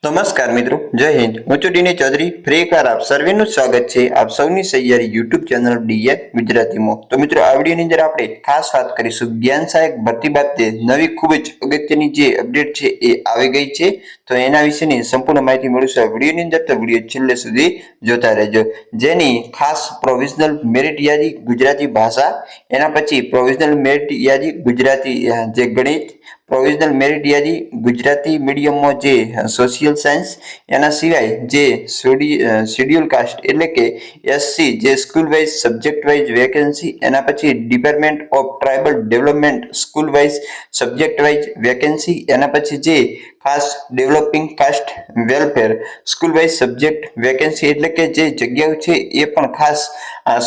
નમસ્કાર મિત્રો, જય હિન્દ। હું છું ડીની ચૌધરી। ફરી એકવાર આપ સર્વેનું સ્વાગત છે આપ સૌની સહિયારી યુટ્યુબ ચેનલ ડીએ ગુજરાતીમાં। તો મિત્રો, આ વિડીયોની અંદર આપણે ખાસ વાત કરીશું જ્ઞાન સહાયક ભરતી બાબતે નવી ખૂબ જ અગત્યની જે અપડેટ છે એ આવી ગઈ છે। તો એના વિશેની સંપૂર્ણ માહિતી મેળવશું આ વિડીયોની અંદર। તો વિડીયો છેલ્લે સુધી જોતા રહેજો। જેની ખાસ પ્રોવિઝનલ મેરિટ યાદી ગુજરાતી ભાષા, એના પછી પ્રોવિઝનલ મેરિટ યાદી ગુજરાતી જે ગણિત, પ્રોવિઝનલ મેરિટ યાદી ગુજરાતી મીડિયમમાં જે સોશિયલ સાયન્સ, એના સિવાય જે શેડ્યુલ કાસ્ટ એટલે કે એસસી જે school wise subject wise vacancy, એના પછી department of tribal development school wise subject wise vacancy, એના પછી જે ખાસ developing caste welfare school wise subject vacancy એટલે કે જે જગ્યાઓ છે એ પણ ખાસ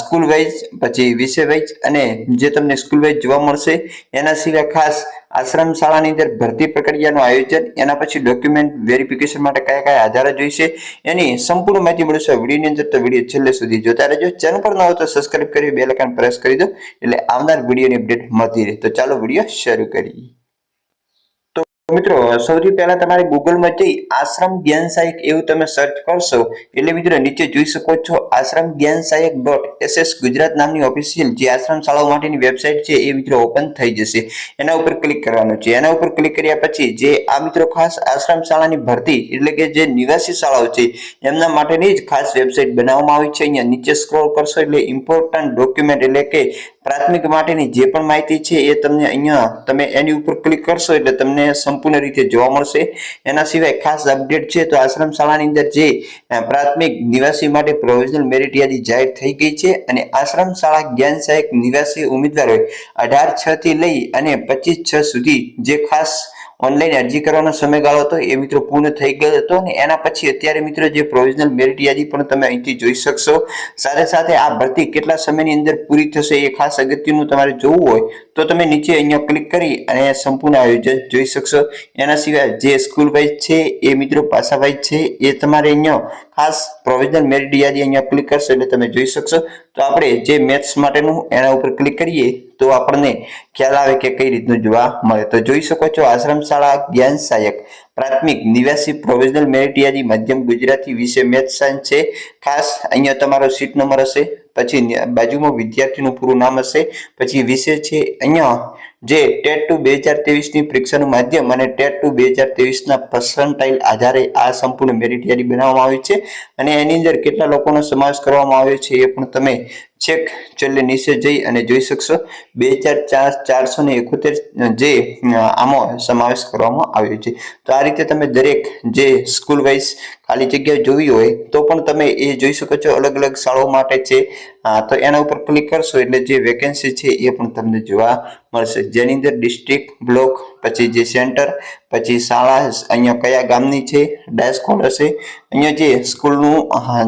સ્કૂલ વાઇઝ પછી વિષય વાઇઝ અને જે તમને સ્કૂલ વાઇઝ જોવા મળશે। એના સિવાય ખાસ આશ્રમ શાળાની અંદર ભરતી પ્રક્રિયાનું આયોજન, એના પછી ડોક્યુમેન્ટ વેરિફિકેશન માટે કયા કયા આધારો જોઈશે એની સંપૂર્ણ માહિતી મળશે વિડીયોની અંદર। તો વિડીયો છેલ્લે સુધી જોતા રહેજો। ચેનલ પર ન હોય તો સબસ્ક્રાઇબ કરી બેલ આઇકન પ્રેસ કરી દો એટલે આવનાર વિડીયોની અપડેટ મળતી રહે। તો ચાલો વિડીયો શરૂ કરીએ। મિત્રો, સૌથી પહેલા તમારે ગૂગલમાં જઈ આશ્રમ જ્ઞાન સહાયક એવું તમે સર્ચ કરશો એટલે મિત્રો નીચે જોઈ શકો છો આશ્રમ જ્ઞાન સહાયક.ss ગુજરાત નામની ઓફિશિયલ જે આશ્રમ શાળાઓ માટેની વેબસાઇટ છે એ મિત્રો ઓપન થઈ જશે। એના ઉપર ક્લિક કરવાનું છે। એના ઉપર ક્લિક કર્યા પછી જે આ મિત્રો ખાસ આશ્રમ શાળાની ભરતી એટલે કે જે નિવાસી શાળાઓ છે એમના માટેની જ ખાસ વેબસાઇટ બનાવવામાં આવી છે। અહીંયા નીચે સ્ક્રોલ કરશો એટલે ઇમ્પોર્ટન્ટ ડોક્યુમેન્ટ એટલે કે પ્રાથમિક માટેની જે પણ માહિતી છે એ તમને અહીંયા તમે એની ઉપર ક્લિક કરશો એટલે તમને સંપૂર્ણ રીતે જોવા મળશે। એના સિવાય ખાસ અપડેટ છે તો આશ્રમ શાળાની અંદર જે પ્રાથમિક નિવાસી માટે પ્રોવિઝનલ મેરિટ યાદી જાહેર થઈ ગઈ છે અને આશ્રમ શાળા જ્ઞાન સહાયક નિવાસી ઉમેદવારોએ 18/6 થી લઈ અને 25/6 સુધી જે ખાસ ઓનલાઈન અરજી કરવાનો સમયગાળો હતો એ મિત્રો પૂર્ણ થઈ ગયો હતો અને એના પછી અત્યારે મિત્રો જે પ્રોવિઝનલ મેરિટ યાદી પણ તમે અહીંથી જોઈ શકશો। સાથે સાથે આ ભરતી કેટલા સમયની અંદર પૂરી થશે એ ખાસ અગત્યનું તમારે જોવું હોય તો તમે નીચે અહીંયા ક્લિક કરી અને સંપૂર્ણ આયોજન જોઈ શકશો। એના સિવાય જે સ્કૂલ વાઇઝ છે એ મિત્રો ભાષા વાઇઝ છે એ તમારે અહીંયા ખાસ પ્રોવિઝનલ મેરિટ યાદી અહીંયા ક્લિક કરશો એટલે તમે જોઈ શકશો। તો આપણે જે મેથ્સ માટેનું એના ઉપર ક્લિક કરીએ તો આપણને ખ્યાલ આવે કે કઈ રીતનું જોવા મળે। તો જોઈ શકો છો આશ્રમ શાળા જ્ઞાન સહાયક પ્રાથમિક નિવાસી પ્રોવિઝનલ મેરિટ યાદી માધ્યમ ગુજરાતી વિષય મેથ્સ સાયન્સ છે। ખાસ અહીંયા તમારો સીટ નંબર હશે, પછી બાજુમાં વિદ્યાર્થીનું પૂરું નામ હશે, પછી વિષય છે અહીંયા જે ટેટ 2023 ની પરીક્ષાનું માધ્યમ અને ટેટ 2023 ના પર્સન્ટાઇલ આધારે આ સંપૂર્ણ મેરિટ યાદી બનાવવામાં આવી છે અને એની અંદર કેટલા લોકોનો સમાવેશ કરવામાં આવ્યો છે એ પણ તમે ચેક છેલ્લે નીચે જઈ અને જોઈ શકશો। 2471 જે આમાં સમાવેશ કરવામાં આવ્યો છે। તો આ રીતે તમે દરેક જે સ્કૂલ વાઇઝ ખાલી જગ્યા જોવી હોય તો પણ તમે એ જોઈ શકો છો। અલગ અલગ શાળાઓ માટે છે તો એના ઉપર ક્લિક કરશો એટલે જે વેકેન્સી છે એ પણ તમને જોવા મળશે, જેની અંદર ડિસ્ટ્રિક્ટ, બ્લોક, પછી જે સેન્ટર, પછી શાળા અહીંયા કયા ગામની છે, ડાયસ કોડ હશે, અહીંયા જે સ્કૂલનું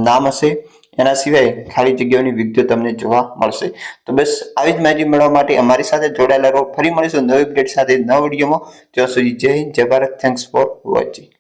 નામ હશે, એના સિવાય ખાલી જગ્યાઓની વિગતો તમને જોવા મળશે। તો બસ આવી જ માહિતી મેળવવા માટે અમારી સાથે જોડાયેલા રહો। ફરી મળીશું નવી અપડેટ સાથે નવા વિડીયોમાં। ત્યાં સુધી જય હિન્દ, જય ભારત। Thanks for watching.